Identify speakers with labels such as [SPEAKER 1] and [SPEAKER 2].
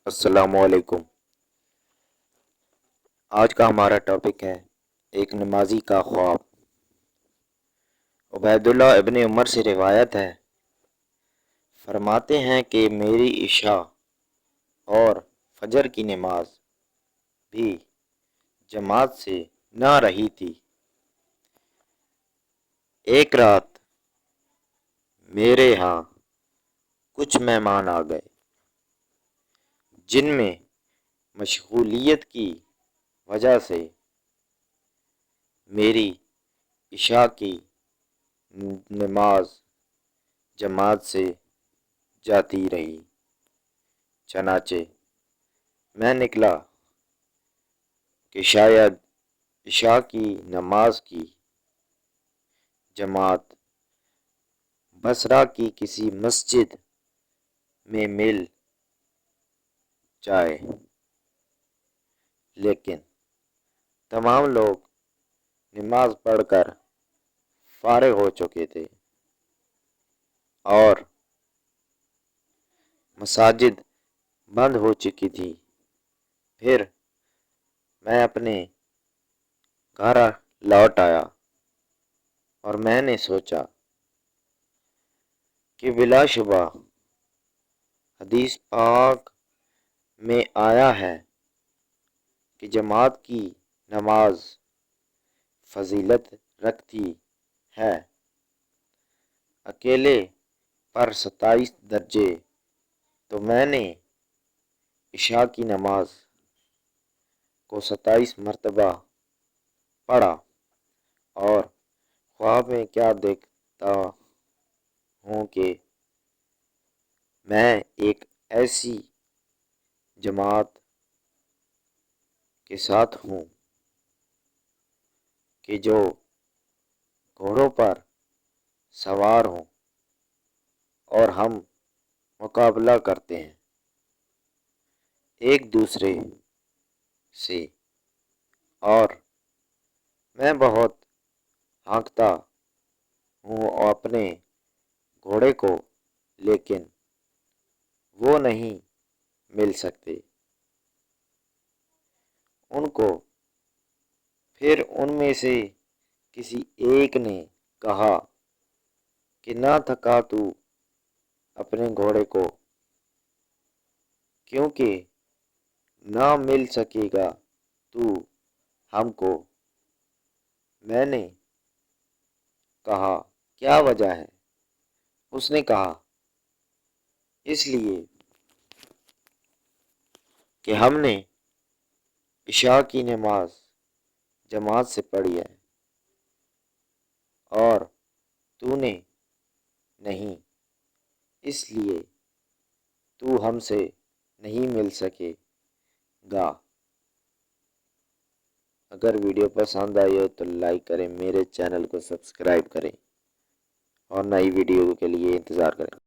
[SPEAKER 1] السلام علیکم۔ آج کا ہمارا ٹاپک ہے ایک نمازی کا خواب۔ عبید اللہ ابن عمر سے روایت ہے، فرماتے ہیں کہ میری عشاء اور فجر کی نماز بھی جماعت سے نہ رہی تھی۔ ایک رات میرے ہاں کچھ مہمان آ گئے جن میں مشغولیت کی وجہ سے میری عشاء کی نماز جماعت سے جاتی رہی۔ چنانچہ میں نکلا کہ شاید عشاء کی نماز کی جماعت بصرہ کی کسی مسجد میں مل جائے، لیکن تمام لوگ نماز پڑھ کر فارغ ہو چکے تھے اور مساجد بند ہو چکی تھی۔ پھر میں اپنے گھر لوٹ آیا اور میں نے سوچا کہ بلا شبہ حدیث پاک میں آیا ہے کہ جماعت کی نماز فضیلت رکھتی ہے، اکیلے پر 27 درجے۔ تو میں نے عشاء کی نماز کو 27 مرتبہ پڑھا اور خواب میں کیا دیکھتا ہوں کہ میں ایک ایسی جماعت کے ساتھ ہوں کہ جو گھوڑوں پر سوار ہوں اور ہم مقابلہ کرتے ہیں ایک دوسرے سے، اور میں بہت ہانکتا ہوں اپنے گھوڑے کو، لیکن وہ نہیں مل سکتے ان کو۔ پھر ان میں سے کسی ایک نے کہا کہ نہ تھکا تو اپنے گھوڑے کو، کیونکہ نہ مل سکے گا تو ہم کو۔ میں نے کہا کیا وجہ ہے؟ اس نے کہا اس لیے کہ ہم نے عشاء کی نماز جماعت سے پڑھی ہے اور تو نے نہیں، اس لیے تو ہم سے نہیں مل سکے گا۔ اگر ویڈیو پسند آئی ہو تو لائک کریں، میرے چینل کو سبسکرائب کریں اور نئی ویڈیو کے لیے انتظار کریں۔